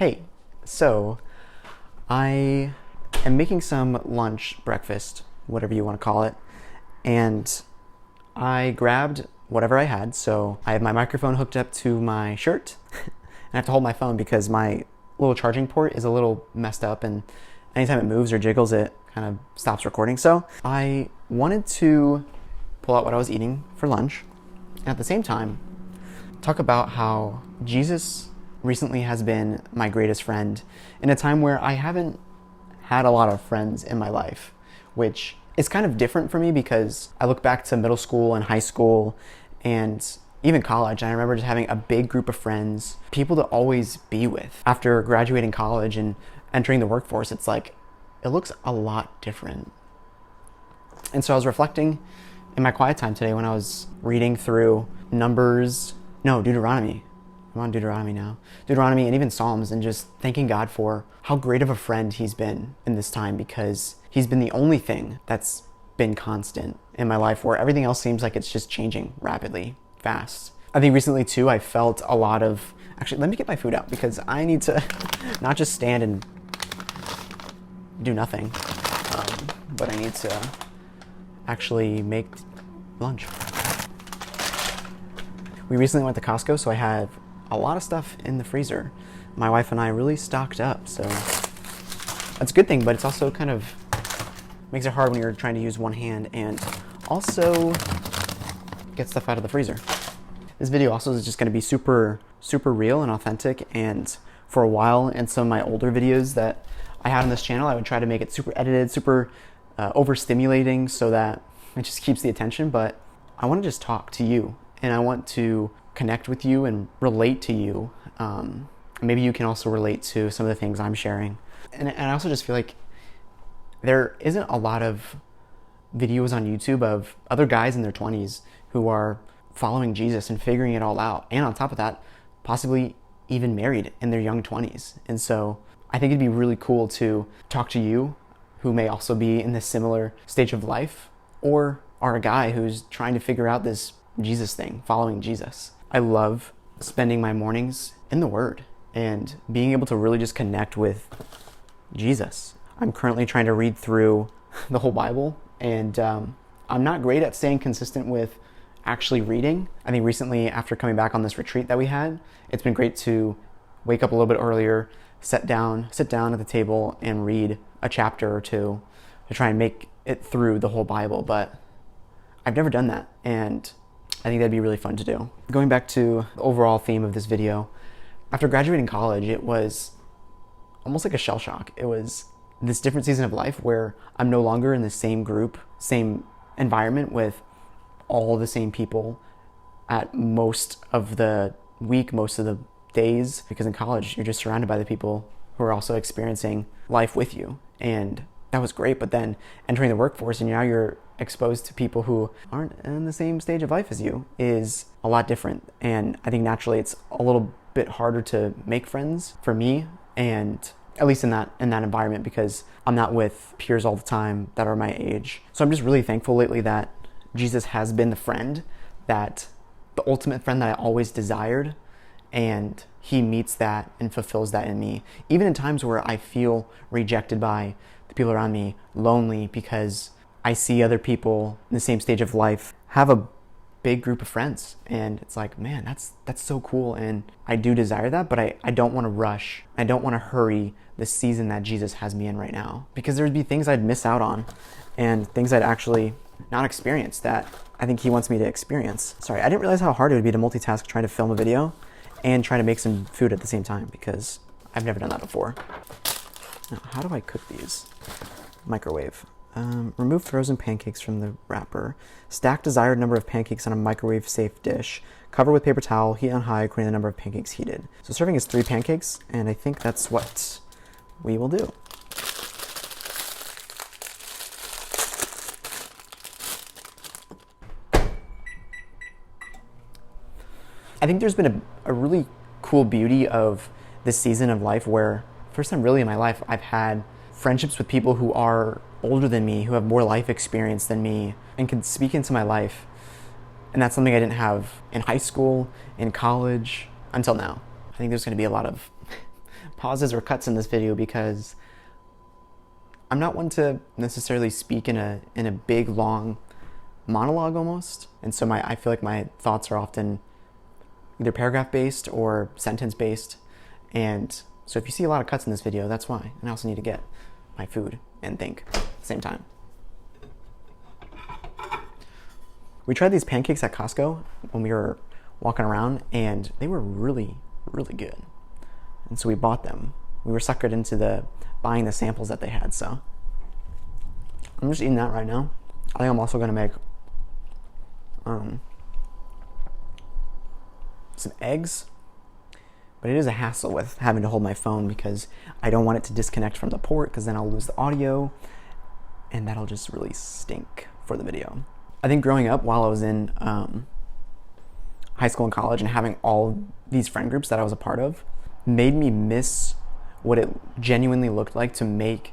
Hey, so I am making some lunch, breakfast, whatever you want to call it, and I grabbed whatever I had. So I have my microphone hooked up to my shirt, and I have to hold my phone because my little charging port is a little messed up, and anytime it moves or jiggles, it kind of stops recording. So I wanted to pull out what I was eating for lunch, and at the same time, talk about how Jesus recently has been my greatest friend in a time where I haven't had a lot of friends in my life, which is kind of different for me because I look back to middle school and high school and even college, and I remember just having a big group of friends, people to always be with. After graduating college and entering the workforce, it's like, it looks a lot different. And so I was reflecting in my quiet time today when I was reading through Deuteronomy. I'm on Deuteronomy now. Deuteronomy and even Psalms, and just thanking God for how great of a friend he's been in this time, because he's been the only thing that's been constant in my life where everything else seems like it's just changing rapidly, fast. I think recently too, I felt a lot of, actually, let me get my food out because I need to not just stand and do nothing, but I need to actually make lunch. We recently went to Costco, so I have a lot of stuff in the freezer. My wife and I really stocked up, so that's a good thing, but it's also kind of makes it hard when you're trying to use one hand and also get stuff out of the freezer. This video also is just going to be super real and authentic, and for a while in some of my older videos that I had on this channel, I would try to make it super edited, super overstimulating so that it just keeps the attention, but I want to just talk to you, and I want to connect with you and relate to you. Maybe you can also relate to some of the things I'm sharing. And I also just feel like there isn't a lot of videos on YouTube of other guys in their 20s who are following Jesus and figuring it all out. And on top of that, possibly even married in their young 20s. And so I think it'd be really cool to talk to you who may also be in this similar stage of life, or are a guy who's trying to figure out this Jesus thing, following Jesus. I love spending my mornings in the Word and being able to really just connect with Jesus. I'm currently trying to read through the whole Bible, and I'm not great at staying consistent with actually reading. I think recently, after coming back on this retreat that we had, it's been great to wake up a little bit earlier, sit down at the table and read a chapter or two to try and make it through the whole Bible. But I've never done that, and I think that'd be really fun to do. Going back to the overall theme of this video, after graduating college, it was almost like a shell shock. It was this different season of life where I'm no longer in the same group, same environment with all the same people at most of the week, most of the days, because in college, you're just surrounded by the people who are also experiencing life with you. And that was great, but then entering the workforce and now you're exposed to people who aren't in the same stage of life as you is a lot different. And I think naturally it's a little bit harder to make friends for me, and at least in that environment, because I'm not with peers all the time that are my age. So I'm just really thankful lately that Jesus has been the ultimate friend that I always desired, and he meets that and fulfills that in me. Even in times where I feel rejected by the people around me, lonely because I see other people in the same stage of life have a big group of friends, and it's like, man, that's so cool, and I do desire that, but I don't want to rush. I don't want to hurry the season that Jesus has me in right now, because there'd be things I'd miss out on and things I'd actually not experience that I think he wants me to experience. Sorry, I didn't realize how hard it would be to multitask trying to film a video and try to make some food at the same time, because I've never done that before. Now, how do I cook these? Microwave. Remove frozen pancakes from the wrapper. Stack desired number of pancakes on a microwave-safe dish. Cover with paper towel, heat on high according to the number of pancakes heated. So serving is 3 pancakes, and I think that's what we will do. I think there's been a really cool beauty of this season of life where, first time really in my life, I've had friendships with people who are older than me, who have more life experience than me, and can speak into my life. And that's something I didn't have in high school, in college, until now. I think there's going to be a lot of pauses or cuts in this video because I'm not one to necessarily speak in a big, long monologue almost. And so I feel like my thoughts are often either paragraph-based or sentence-based. And so if you see a lot of cuts in this video, that's why. And I also need to get my food and think at the same time. We tried these pancakes at Costco when we were walking around, and they were really, really good. And so we bought them. We were suckered into buying the samples that they had, so I'm just eating that right now. I think I'm also gonna make some eggs, but it is a hassle with having to hold my phone because I don't want it to disconnect from the port because then I'll lose the audio and that'll just really stink for the video. I think growing up while I was in high school and college and having all these friend groups that I was a part of made me miss what it genuinely looked like to make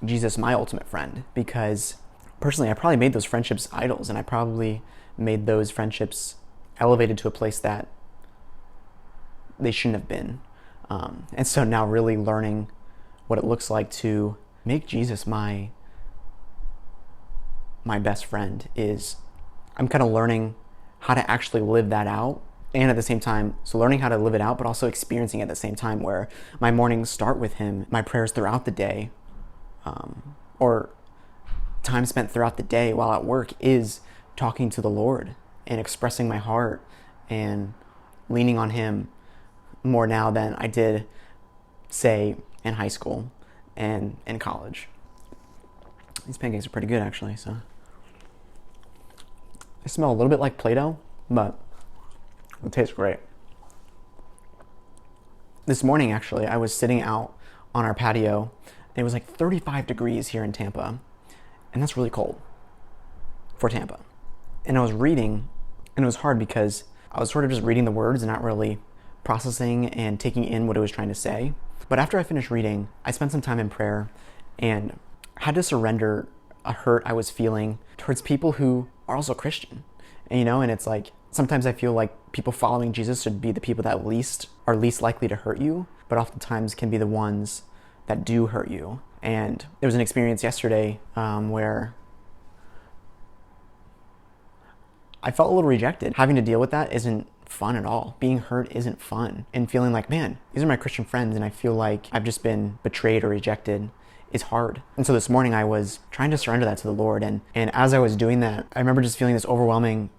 Jesus my ultimate friend, because personally I probably made those friendships idols, and I probably made those friendships elevated to a place that they shouldn't have been. And so now really learning what it looks like to make Jesus my best friend is, I'm kind of learning how to actually live that out. And at the same time, so learning how to live it out, but also experiencing it at the same time, where my mornings start with him, my prayers throughout the day, or time spent throughout the day while at work is talking to the Lord and expressing my heart and leaning on him more now than I did, say, in high school and in college. These pancakes are pretty good, actually, so. They smell a little bit like Play-Doh, but it tastes great. This morning, actually, I was sitting out on our patio, and it was like 35 degrees here in Tampa, and that's really cold for Tampa. And I was reading, and it was hard because I was sort of just reading the words and not really processing and taking in what it was trying to say. But after I finished reading, I spent some time in prayer and had to surrender a hurt I was feeling towards people who are also Christian. And, and it's like, sometimes I feel like people following Jesus should be the people that are least likely to hurt you, but oftentimes can be the ones that do hurt you. And there was an experience yesterday where I felt a little rejected. Having to deal with that isn't fun at all. Being hurt isn't fun. And feeling like, man, these are my Christian friends, and I feel like I've just been betrayed or rejected is hard. And so this morning I was trying to surrender that to the Lord. And as I was doing that, I remember just feeling this overwhelming,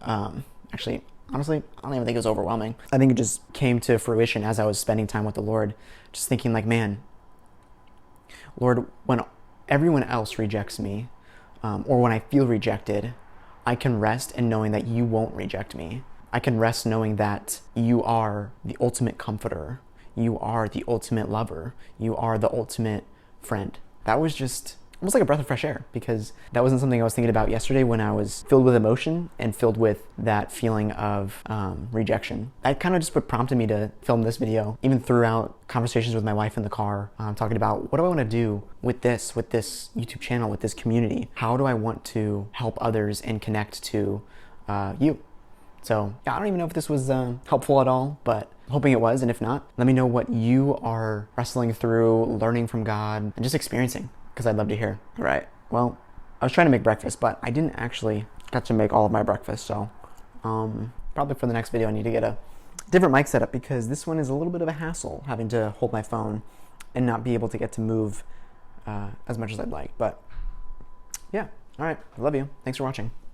actually, honestly, I don't even think it was overwhelming. I think it just came to fruition as I was spending time with the Lord, just thinking like, man, Lord, when everyone else rejects me, or when I feel rejected, I can rest in knowing that you won't reject me. I can rest knowing that you are the ultimate comforter. You are the ultimate lover. You are the ultimate friend. That was just almost like a breath of fresh air, because that wasn't something I was thinking about yesterday when I was filled with emotion and filled with that feeling of rejection. That kind of just what prompted me to film this video, even throughout conversations with my wife in the car, talking about what do I want to do with this YouTube channel, with this community? How do I want to help others and connect to you? So yeah, I don't even know if this was helpful at all, but I'm hoping it was. And if not, let me know what you are wrestling through, learning from God, and just experiencing, because I'd love to hear. All right, well, I was trying to make breakfast, but I didn't actually get to make all of my breakfast. So probably for the next video, I need to get a different mic setup, because this one is a little bit of a hassle, having to hold my phone and not be able to get to move as much as I'd like. But yeah, all right, I love you. Thanks for watching.